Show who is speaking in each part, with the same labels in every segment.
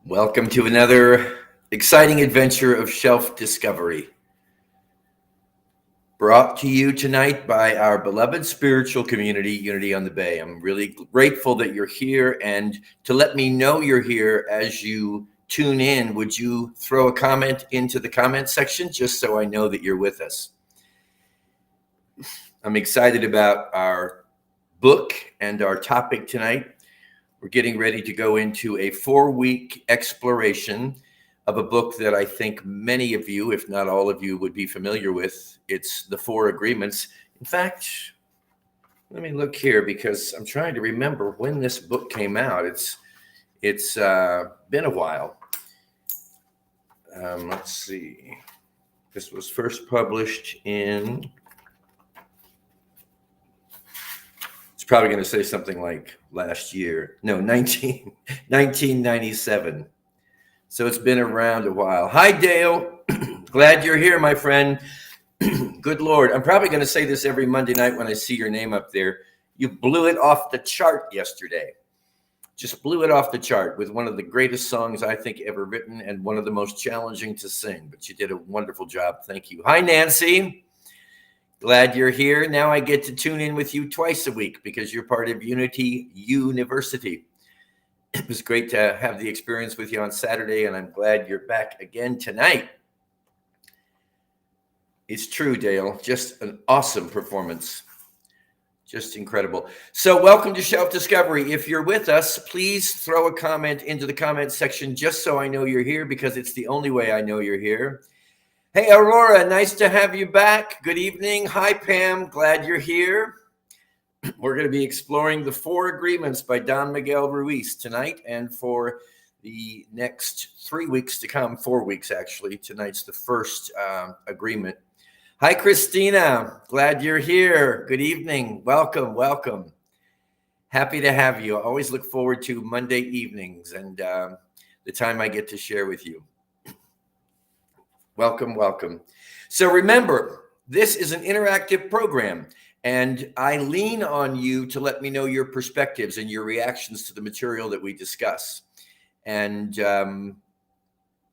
Speaker 1: Welcome to another exciting adventure of shelf discovery. Brought to you tonight by our beloved spiritual community, Unity on the Bay. I'm really grateful that you're here, and to let me know you're here as you tune in, would you throw a comment into the comment section just so I know that you're with us? I'm excited about our book and our topic tonight. We're getting ready to go into a 4-week exploration of a book that I think many of you, if not all of you, would be familiar with. It's The Four Agreements. In fact, let me look here because I'm trying to remember when this book came out. It's been a while. Let's see. This was first published in... probably going to say something like last year. No, 1997. So it's been around a while. Hi, Dale. Glad you're here, my friend. Good Lord. I'm probably going to say this every Monday night when I see your name up there. You blew it off the chart yesterday. Just blew it off the chart with one of the greatest songs I think ever written and one of the most challenging to sing. But you did a wonderful job. Thank you. Hi, Nancy. Glad you're here. Now I get to tune in with you twice a week because you're part of Unity University. It was great to have the experience with you on Saturday, and I'm glad you're back again tonight. It's true, Dale. Just an awesome performance. Just incredible. So welcome to Shelf Discovery. If you're with us, please throw a comment into the comment section just so I know you're here, because it's the only way I know you're here. Hey, Aurora, nice to have you back. Good evening. Hi, Pam. Glad you're here. We're going to be exploring The Four Agreements by Don Miguel Ruiz tonight and for the next 3 weeks to come, 4 weeks actually. Tonight's the first agreement. Hi, Christina. Glad you're here. Good evening. Welcome, welcome. Happy to have you. I always look forward to Monday evenings and the time I get to share with you. Welcome, welcome. So remember, this is an interactive program, and I lean on you to let me know your perspectives and your reactions to the material that we discuss. And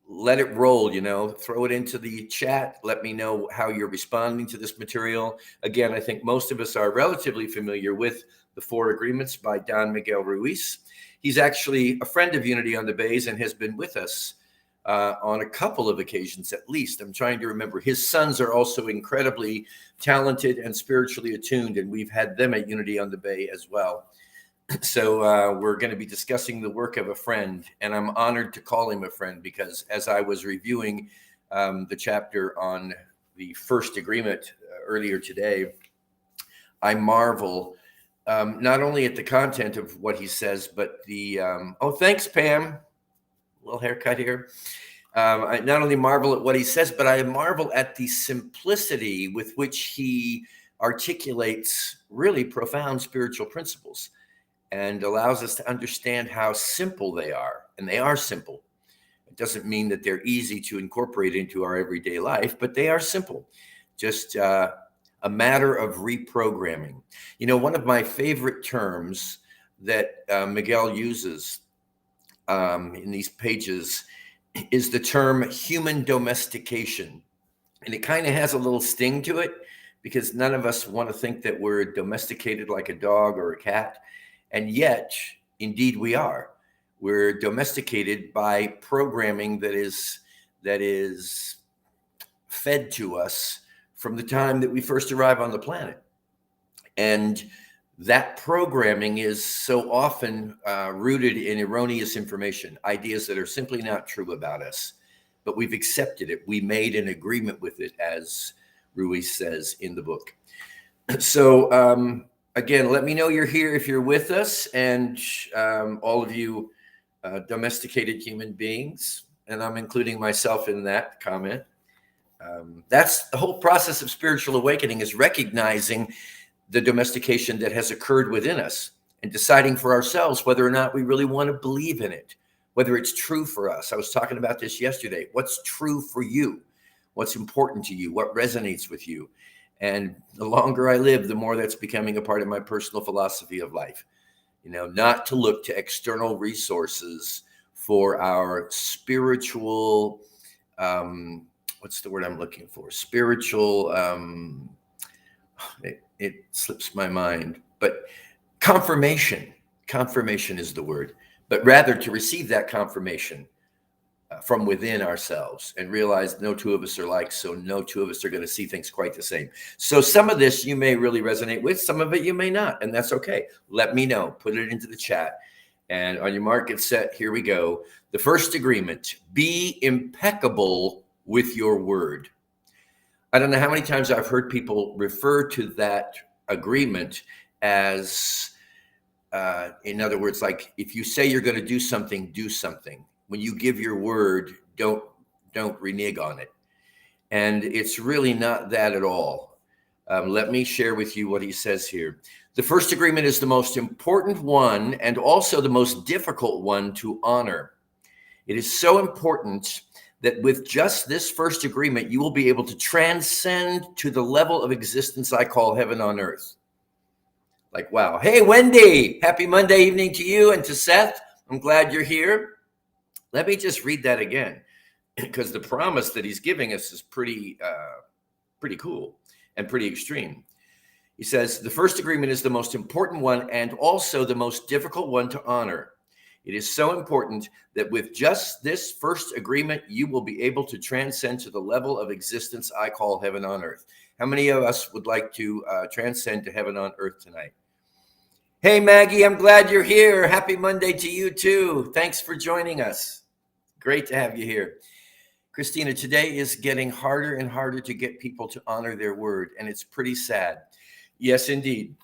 Speaker 1: let it roll, throw it into the chat. Let me know how you're responding to this material. Again, I think most of us are relatively familiar with The Four Agreements by Don Miguel Ruiz. He's actually a friend of Unity on the Bays and has been with us on a couple of occasions at least. I'm trying to remember. His sons are also incredibly talented and spiritually attuned, and we've had them at Unity on the Bay as well. So we're going to be discussing the work of a friend, and I'm honored to call him a friend because as I was reviewing the chapter on the first agreement earlier today, I marvel not only at the content of what he says, but the, oh, thanks, Pam. Little haircut here. I not only marvel at what he says, but I marvel at the simplicity with which he articulates really profound spiritual principles and allows us to understand how simple they are. And they are simple. It doesn't mean that they're easy to incorporate into our everyday life, but they are simple. Just a matter of reprogramming. One of my favorite terms that Miguel uses in these pages is the term human domestication. And it kind of has a little sting to it because none of us want to think that we're domesticated like a dog or a cat. And yet, indeed, we are. We're domesticated by programming that is fed to us from the time that we first arrive on the planet. And that programming is so often rooted in erroneous information, ideas that are simply not true about us, but we've accepted it. We made an agreement with it, as Ruiz says in the book. So again, let me know you're here if you're with us, and all of you domesticated human beings, and I'm including myself in that comment. That's the whole process of spiritual awakening, is recognizing the domestication that has occurred within us and deciding for ourselves whether or not we really want to believe in it, whether it's true for us. I was talking about this yesterday. What's true for you? What's important to you? What resonates with you? And the longer I live, the more that's becoming a part of my personal philosophy of life. Not to look to external resources for our spiritual, what's the word I'm looking for? Spiritual, it slips my mind, but confirmation. Confirmation is the word, but rather to receive that confirmation from within ourselves and realize no two of us are alike, so no two of us are going to see things quite the same. So some of this you may really resonate with, some of it you may not, and that's okay. Let me know. Put it into the chat. And on your mark, get set, here we go. The first agreement: be impeccable with your word. I don't know how many times I've heard people refer to that agreement as, in other words, like if you say you're going to do something, do something. When you give your word, don't renege on it. And it's really not that at all. Let me share with you what he says here. The first agreement is the most important one and also the most difficult one to honor. It is so important that with just this first agreement, you will be able to transcend to the level of existence I call heaven on earth. Like, wow. Hey, Wendy, happy Monday evening to you and to Seth. I'm glad you're here. Let me just read that again, because the promise that he's giving us is pretty cool and pretty extreme. He says, the first agreement is the most important one and also the most difficult one to honor. It is so important that with just this first agreement, you will be able to transcend to the level of existence I call heaven on earth. How many of us would like to transcend to heaven on earth tonight? Hey, Maggie, I'm glad you're here. Happy Monday to you too. Thanks for joining us. Great to have you here. Christina, today is getting harder and harder to get people to honor their word, and it's pretty sad. Yes, indeed,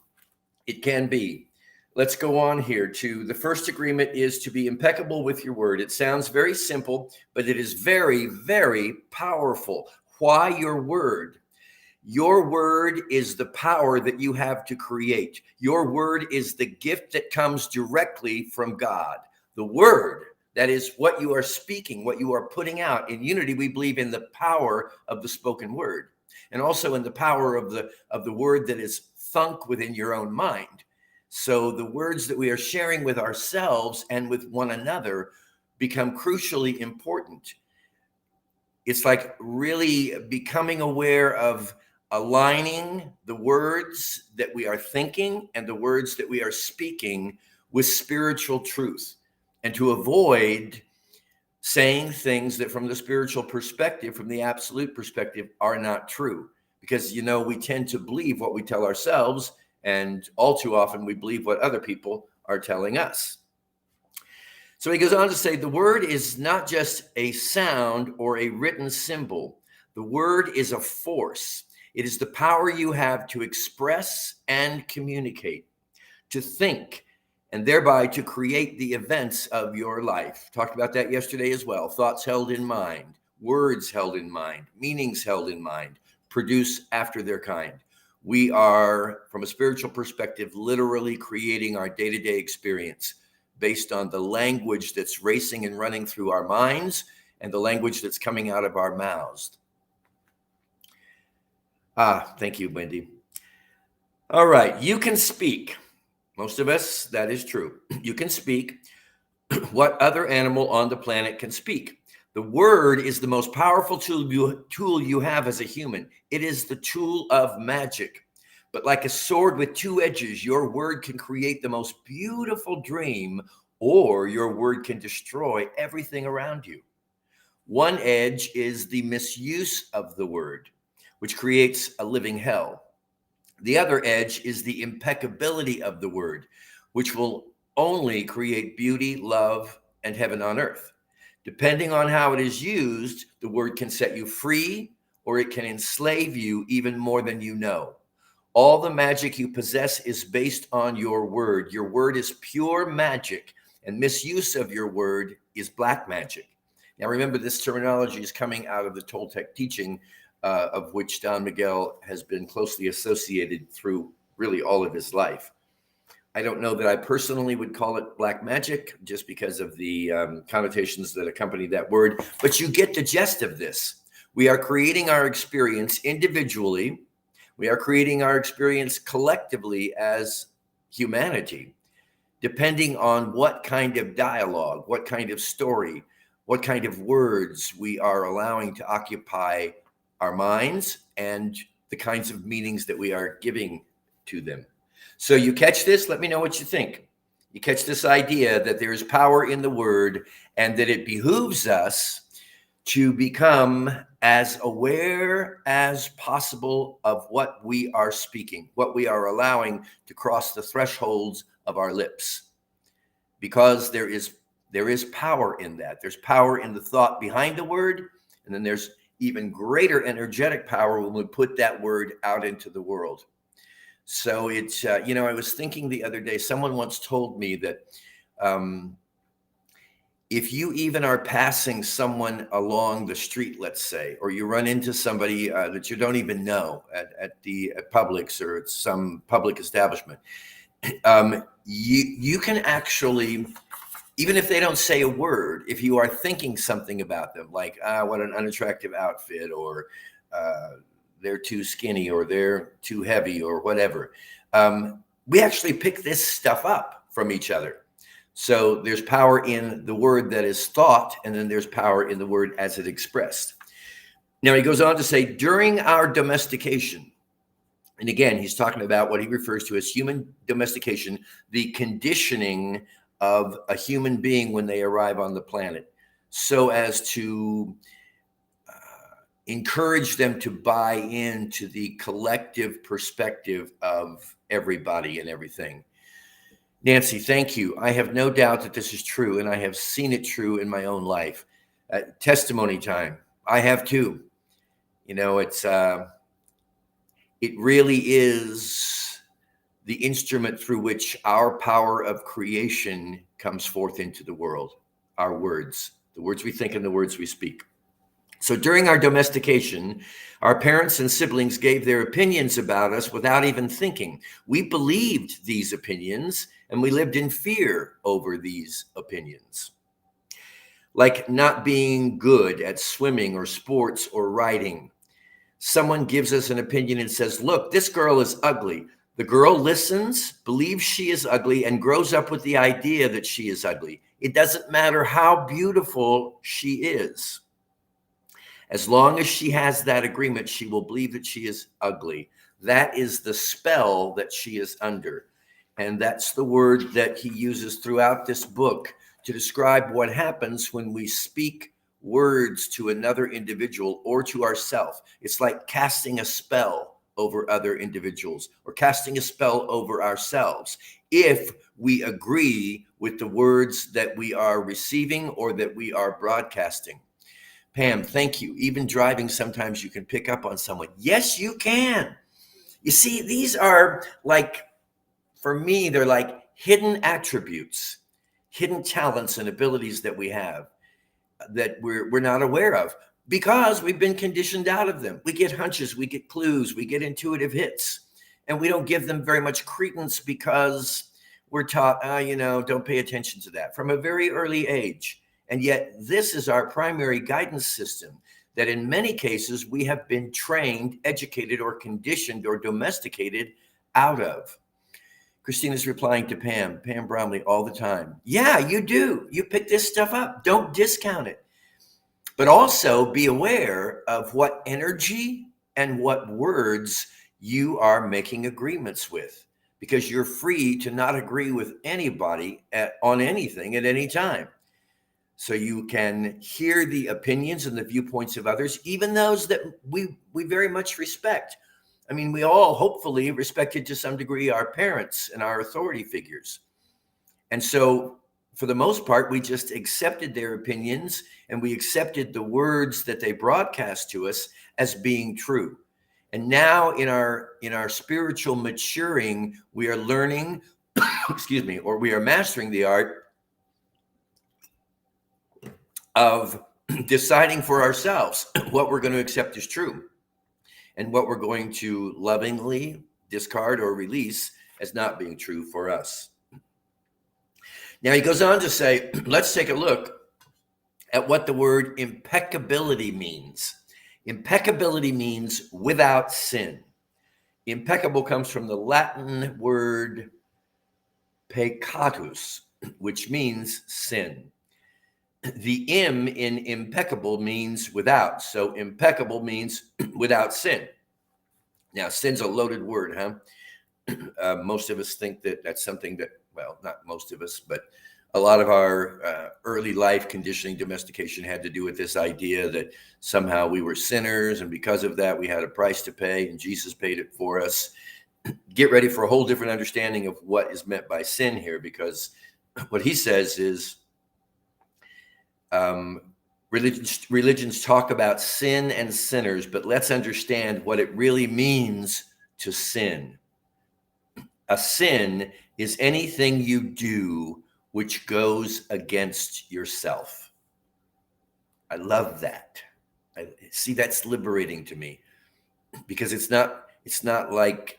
Speaker 1: it can be. Let's go on here to the first agreement is to be impeccable with your word. It sounds very simple, but it is very, very powerful. Why your word? Your word is the power that you have to create. Your word is the gift that comes directly from God. The word, that is what you are speaking, what you are putting out. In Unity, we believe in the power of the spoken word and also in the power of the word that is thunk within your own mind. So the words that we are sharing with ourselves and with one another become crucially important. It's like really becoming aware of aligning the words that we are thinking and the words that we are speaking with spiritual truth, and to avoid saying things that from the spiritual perspective, from the absolute perspective, are not true. Because, you know, we tend to believe what we tell ourselves, and all too often we believe what other people are telling us. So he goes on to say, the word is not just a sound or a written symbol. The word is a force. It is the power you have to express and communicate, to think, and thereby to create the events of your life. Talked about that yesterday as well. Thoughts held in mind, words held in mind, meanings held in mind, produce after their kind. We are, from a spiritual perspective, literally creating our day-to-day experience based on the language that's racing and running through our minds and the language that's coming out of our mouths. Thank you, Wendy. All right, you can speak. Most of us, that is true. You can speak. What other animal on the planet can speak? The word is the most powerful tool you have as a human. It is the tool of magic. But like a sword with two edges, your word can create the most beautiful dream, or your word can destroy everything around you. One edge is the misuse of the word, which creates a living hell. The other edge is the impeccability of the word, which will only create beauty, love, and heaven on earth. Depending on how it is used, the word can set you free, or it can enslave you even more than you know. All the magic you possess is based on your word. Your word is pure magic, and misuse of your word is black magic. Now, remember, this terminology is coming out of the Toltec teaching, of which Don Miguel has been closely associated through really all of his life. I don't know that I personally would call it black magic just because of the connotations that accompany that word, but you get the gist of this. We are creating our experience individually. We are creating our experience collectively as humanity. depending on what kind of dialogue, what kind of story, what kind of words we are allowing to occupy our minds and the kinds of meanings that we are giving to them. So you catch this? Let me know what you think. You catch this idea that there is power in the word and that it behooves us to become as aware as possible of what we are speaking, what we are allowing to cross the thresholds of our lips, because there is power in that. There's power in the thought behind the word, and then there's even greater energetic power when we put that word out into the world. So it's, I was thinking the other day, someone once told me that if you even are passing someone along the street, let's say, or you run into somebody that you don't even know at Publix or at some public establishment, you can actually, even if they don't say a word, if you are thinking something about them, like, what an unattractive outfit, or they're too skinny, or they're too heavy, or whatever, we actually pick this stuff up from each other. So there's power in the word that is thought, and then there's power in the word as it expressed. Now he goes on to say, during our domestication, and again, he's talking about what he refers to as human domestication, the conditioning of a human being when they arrive on the planet, so as to encourage them to buy into the collective perspective of everybody and everything. Nancy, thank you. I have no doubt that this is true, and I have seen it true in my own life. Testimony time. I have too. It's it really is the instrument through which our power of creation comes forth into the world. Our words, the words we think and the words we speak. So during our domestication, our parents and siblings gave their opinions about us without even thinking. We believed these opinions, and we lived in fear over these opinions. Like not being good at swimming or sports or writing. Someone gives us an opinion and says, look, this girl is ugly. The girl listens, believes she is ugly, and grows up with the idea that she is ugly. It doesn't matter how beautiful she is. As long as she has that agreement, she will believe that she is ugly. That is the spell that she is under. And that's the word that he uses throughout this book to describe what happens when we speak words to another individual or to ourselves. It's like casting a spell over other individuals or casting a spell over ourselves if we agree with the words that we are receiving or that we are broadcasting. Pam, thank you. Even driving, sometimes you can pick up on someone. Yes, you can. You see, these are like, for me, they're like hidden attributes, hidden talents and abilities that we have that we're not aware of because we've been conditioned out of them. We get hunches, we get clues, we get intuitive hits, and we don't give them very much credence because we're taught, don't pay attention to that from a very early age. And yet this is our primary guidance system that in many cases we have been trained, educated, or conditioned or domesticated out of. Christina's replying to Pam Bromley all the time. Yeah, you do. You pick this stuff up. Don't discount it. But also be aware of what energy and what words you are making agreements with, because you're free to not agree with anybody on anything at any time. So you can hear the opinions and the viewpoints of others, even those that we very much respect. I mean, we all hopefully respected to some degree our parents and our authority figures. And so for the most part, we just accepted their opinions and we accepted the words that they broadcast to us as being true. And now in our spiritual maturing, we are learning, or we are mastering the art of deciding for ourselves what we're going to accept as true and what we're going to lovingly discard or release as not being true for us. Now he goes on to say, let's take a look at what the word impeccability means. Impeccability means without sin. Impeccable comes from the Latin word peccatus, which means sin. The im in impeccable means without. So impeccable means without sin. Now, sin's a loaded word, huh? Most of us think that that's something that, well, not most of us, but a lot of our early life conditioning, domestication had to do with this idea that somehow we were sinners, and because of that, we had a price to pay, and Jesus paid it for us. Get ready for a whole different understanding of what is meant by sin here, because what he says is religions talk about sin and sinners, but let's understand what it really means to sin. A sin is anything you do which goes against yourself. I love that. I see, that's liberating to me, because it's not like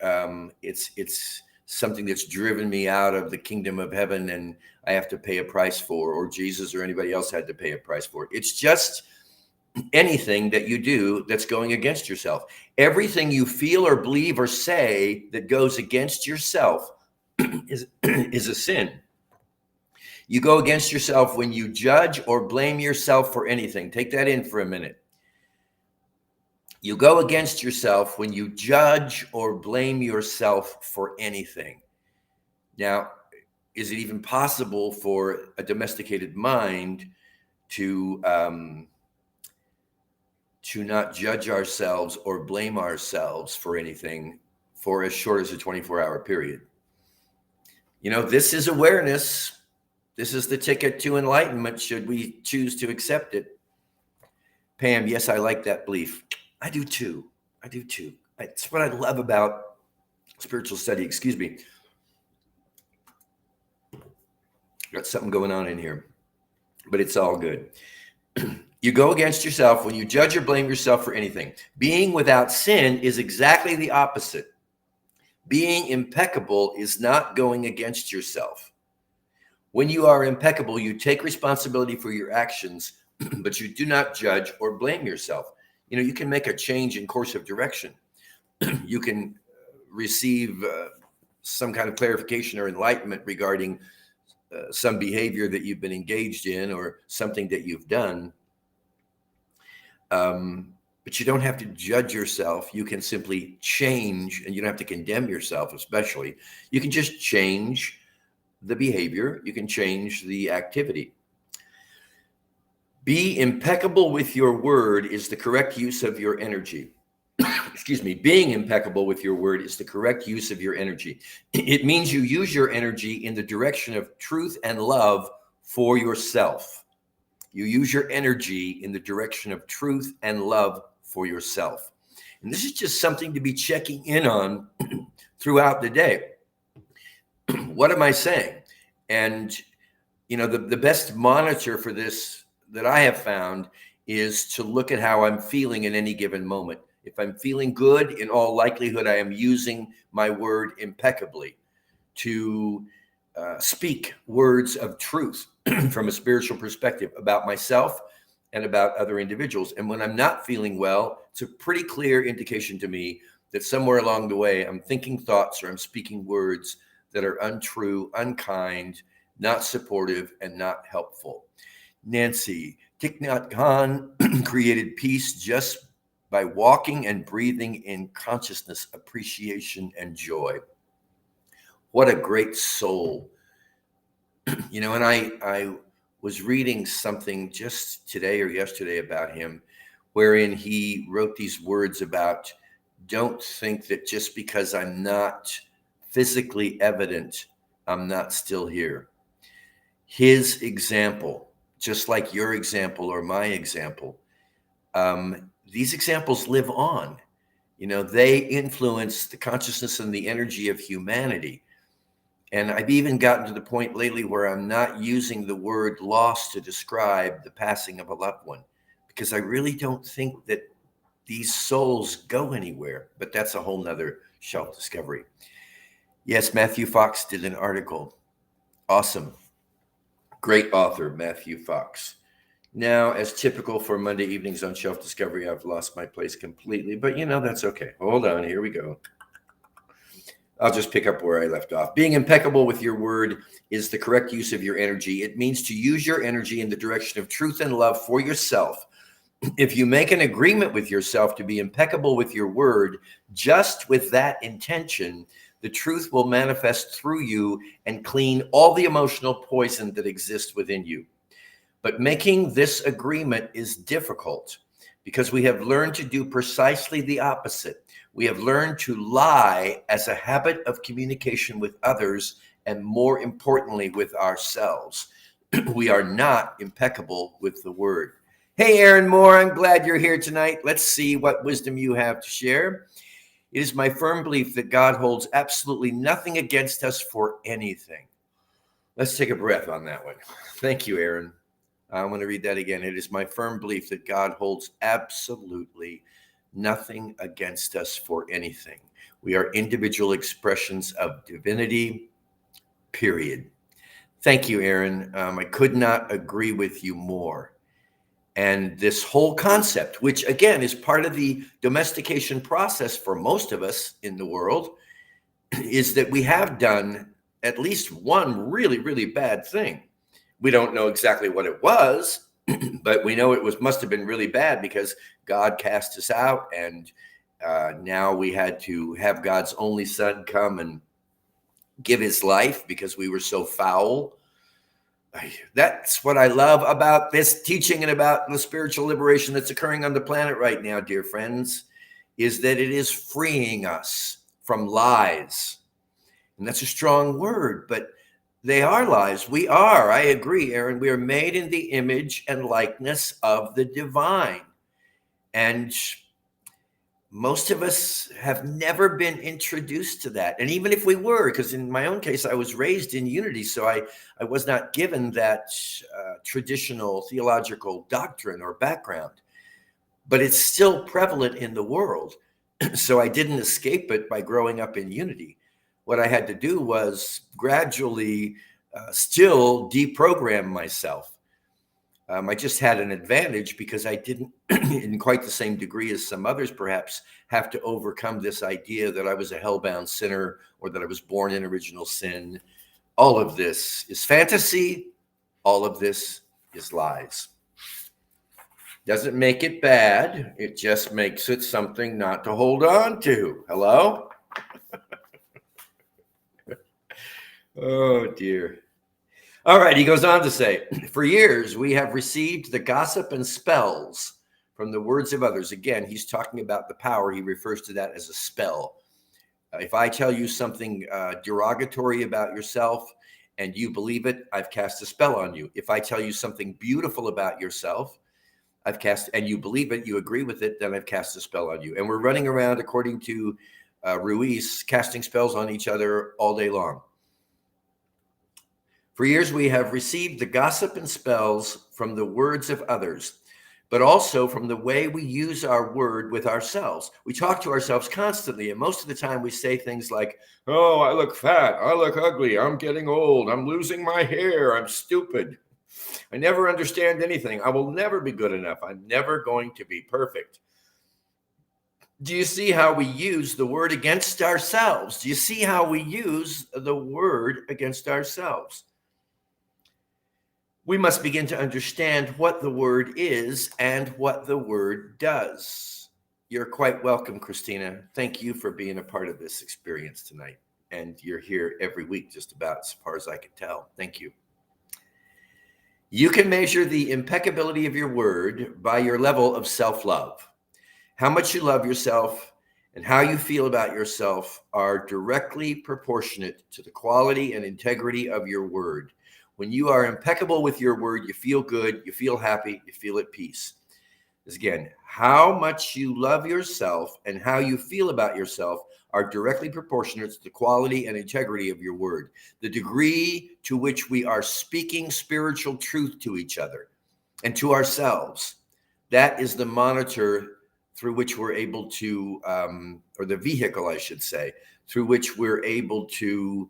Speaker 1: it's something that's driven me out of the kingdom of heaven and I have to pay a price for, or Jesus or anybody else had to pay a price for. It's just anything that you do that's going against yourself. Everything you feel or believe or say that goes against yourself is a sin. You go against yourself when you judge or blame yourself for anything. Take that in for a minute. You go against yourself when you judge or blame yourself for anything. Now, is it even possible for a domesticated mind to not judge ourselves or blame ourselves for anything for as short as a 24-hour period? You know, this is awareness. This is the ticket to enlightenment, should we choose to accept it. Pam, yes, I like that belief. I do too. It's what I love about spiritual study. Excuse me. Got something going on in here, but it's all good. You go against yourself when you judge or blame yourself for anything. Being without sin is exactly the opposite. Being impeccable is not going against yourself. When you are impeccable, you take responsibility for your actions, but you do not judge or blame yourself. You know, you can make a change in course of direction. You can receive some kind of clarification or enlightenment regarding some behavior that you've been engaged in or something that you've done. But you don't have to judge yourself. You can simply change, and you don't have to condemn yourself, especially. You can just change the behavior. You can change the activity. Be impeccable with your word is the correct use of your energy. Excuse me. Being impeccable with your word is the correct use of your energy. It means you use your energy in the direction of truth and love for yourself. You use your energy in the direction of truth and love for yourself. And this is just something to be checking in on throughout the day. What am I saying? And, you know, the best monitor for this that I have found is to look at how I'm feeling in any given moment. If I'm feeling good, in all likelihood, I am using my word impeccably to speak words of truth from a spiritual perspective about myself and about other individuals. And when I'm not feeling well, it's a pretty clear indication to me that somewhere along the way, I'm thinking thoughts or I'm speaking words that are untrue, unkind, not supportive, and not helpful. Nancy, Thich Nhat Hanh created peace just by walking and breathing in consciousness, appreciation, and joy. What a great soul. You know, and I was reading something just today or yesterday about him, wherein he wrote these words about, don't think that just because I'm not physically evident, I'm not still here. His example, just like your example or my example, these examples live on. You know, they influence the consciousness and the energy of humanity. And I've even gotten to the point lately where I'm not using the word loss to describe the passing of a loved one, because I really don't think that these souls go anywhere. But that's a whole nother shelf discovery. Yes, Matthew Fox did an article. Awesome. Great author, Matthew Fox. Now, as typical for Monday evenings on Shelf Discovery, I've lost my place completely, but you know, that's okay. Hold on, here we go. I'll just pick up where I left off. Being impeccable with your word is the correct use of your energy. It means to use your energy in the direction of truth and love for yourself. If you make an agreement with yourself to be impeccable with your word, just with that intention, the truth will manifest through you and clean all the emotional poison that exists within you. But making this agreement is difficult because we have learned to do precisely the opposite. We have learned to lie as a habit of communication with others and, more importantly, with ourselves. We are not impeccable with the word. Hey, Aaron Moore, I'm glad you're here tonight. Let's see what wisdom you have to share. It is my firm belief that God holds absolutely nothing against us for anything. Let's take a breath on that one. Thank you, Aaron. I'm going to read that again. It is my firm belief that God holds absolutely nothing against us for anything. We are individual expressions of divinity, period. Thank you, Aaron. I could not agree with you more. And this whole concept, which again is part of the domestication process for most of us in the world, is that we have done at least one really, really bad thing. We don't know exactly what it was, but we know it must have been really bad because God cast us out, and now we had to have God's only son come and give his life because we were so foul. That's what I love about this teaching and about the spiritual liberation that's occurring on the planet right now, dear friends, is that it is freeing us from lies. And that's a strong word, but they are lies. We are, I agree, Aaron, we are made in the image and likeness of the divine. And most of us have never been introduced to that. And even if we were, because in my own case, I was raised in unity, so I was not given that traditional theological doctrine or background, but it's still prevalent in the world. So I didn't escape it by growing up in unity. What I had to do was gradually still deprogram myself. I just had an advantage because I didn't, in quite the same degree as some others perhaps, have to overcome this idea that I was a hellbound sinner or that I was born in original sin. All of this is fantasy. All of this is lies. Doesn't make it bad. It just makes it something not to hold on to. Hello? Oh, dear. All right, he goes on to say, for years, we have received the gossip and spells from the words of others. Again, he's talking about the power. He refers to that as a spell. If I tell you something derogatory about yourself and you believe it, I've cast a spell on you. If I tell you something beautiful about yourself, and you believe it, you agree with it, then I've cast a spell on you. And we're running around, according to Ruiz, casting spells on each other all day long. For years, we have received the gossip and spells from the words of others, but also from the way we use our word with ourselves. We talk to ourselves constantly, and most of the time we say things like, oh, I look fat, I look ugly, I'm getting old, I'm losing my hair, I'm stupid, I never understand anything, I will never be good enough, I'm never going to be perfect. Do you see how we use the word against ourselves? Do you see how we use the word against ourselves? We must begin to understand what the word is and what the word does. You're quite welcome, Christina. Thank you for being a part of this experience tonight. And you're here every week, just about as far as I can tell. Thank you. You can measure the impeccability of your word by your level of self-love. How much you love yourself and how you feel about yourself are directly proportionate to the quality and integrity of your word. When you are impeccable with your word, you feel good, you feel happy, you feel at peace. This again, how much you love yourself and how you feel about yourself are directly proportionate to the quality and integrity of your word. The degree to which we are speaking spiritual truth to each other and to ourselves, that is the monitor through which we're able to, or the vehicle, I should say, through which we're able to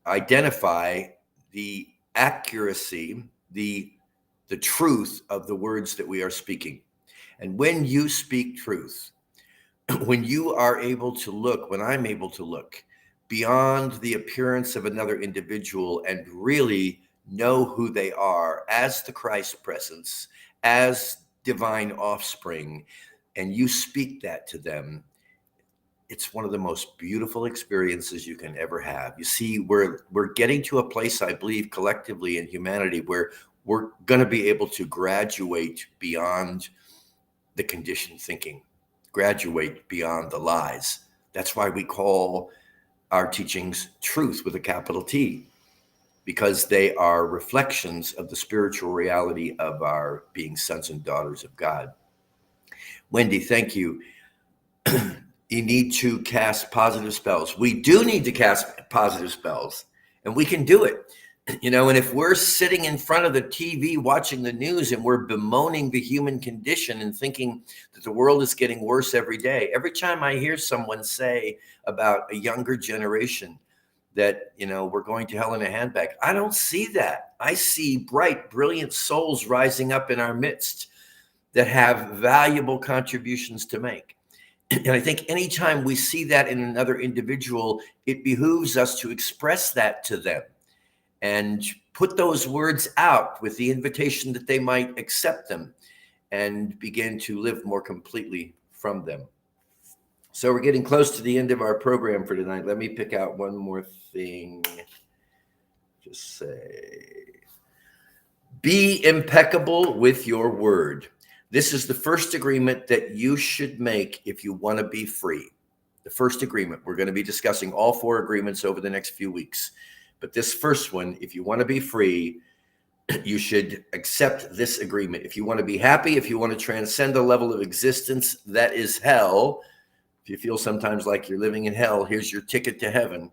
Speaker 1: identify the accuracy, the truth of the words that we are speaking. And when you speak truth, when you are able to look, when I'm able to look beyond the appearance of another individual and really know who they are as the Christ presence, as divine offspring, and you speak that to them, it's one of the most beautiful experiences you can ever have. You see, we're getting to a place, I believe, collectively in humanity where we're going to be able to graduate beyond the conditioned thinking, graduate beyond the lies. That's why we call our teachings truth with a capital T, because they are reflections of the spiritual reality of our being sons and daughters of God. Wendy, thank you. You need to cast positive spells. We do need to cast positive spells, and we can do it. And if we're sitting in front of the TV watching the news and we're bemoaning the human condition and thinking that the world is getting worse every day, every time I hear someone say about a younger generation that, we're going to hell in a handbag, I don't see that. I see bright, brilliant souls rising up in our midst that have valuable contributions to make. And I think anytime we see that in another individual, it behooves us to express that to them and put those words out with the invitation that they might accept them and begin to live more completely from them. So we're getting close to the end of our program for tonight. Let me pick out one more thing. Just say, be impeccable with your word. This is the first agreement that you should make if you want to be free. The first agreement. We're going to be discussing all 4 agreements over the next few weeks. But this first one, if you want to be free, you should accept this agreement. If you want to be happy, if you want to transcend a level of existence that is hell, if you feel sometimes like you're living in hell, here's your ticket to heaven.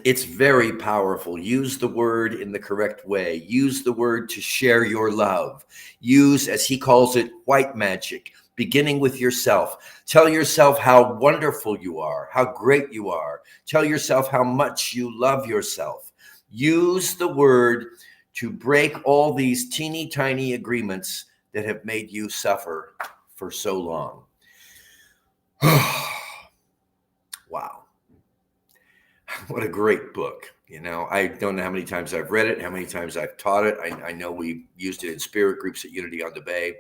Speaker 1: It's very powerful. Use the word in the correct way. Use the word to share your love. Use, as he calls it, white magic, beginning with yourself. Tell yourself how wonderful you are, how great you are. Tell yourself how much you love yourself. Use the word to break all these teeny tiny agreements that have made you suffer for so long. Wow. What a great book. I don't know how many times I've read it, how many times I've taught it. I know we used it in spirit groups at Unity on the Bay.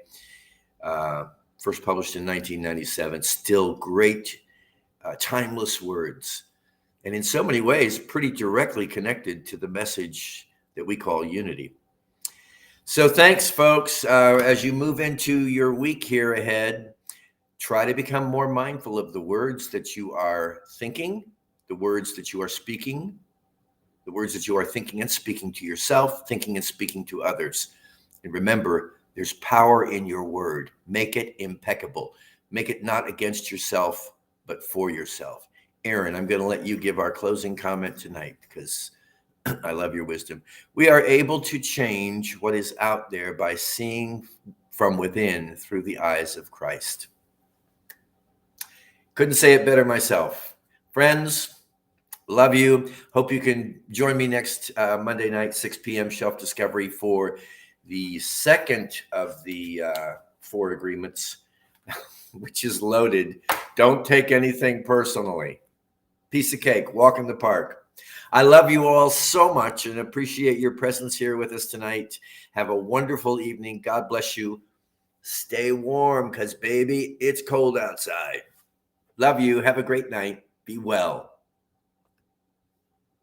Speaker 1: First published in 1997. Still great, timeless words. And in so many ways, pretty directly connected to the message that we call unity. So thanks, folks. As you move into your week here ahead, try to become more mindful of the words that you are thinking, the words that you are speaking, the words that you are thinking and speaking to yourself, thinking and speaking to others. And remember, there's power in your word. Make it impeccable. Make it not against yourself, but for yourself. Aaron, I'm going to let you give our closing comment tonight because I love your wisdom. We are able to change what is out there by seeing from within through the eyes of Christ. Couldn't say it better myself. Friends, love you. Hope you can join me next Monday night, 6 p.m. Shelf Discovery for the second of the 4 agreements, which is loaded. Don't take anything personally. Piece of cake. Walk in the park. I love you all so much and appreciate your presence here with us tonight. Have a wonderful evening. God bless you. Stay warm because, baby, it's cold outside. Love you. Have a great night. Be well.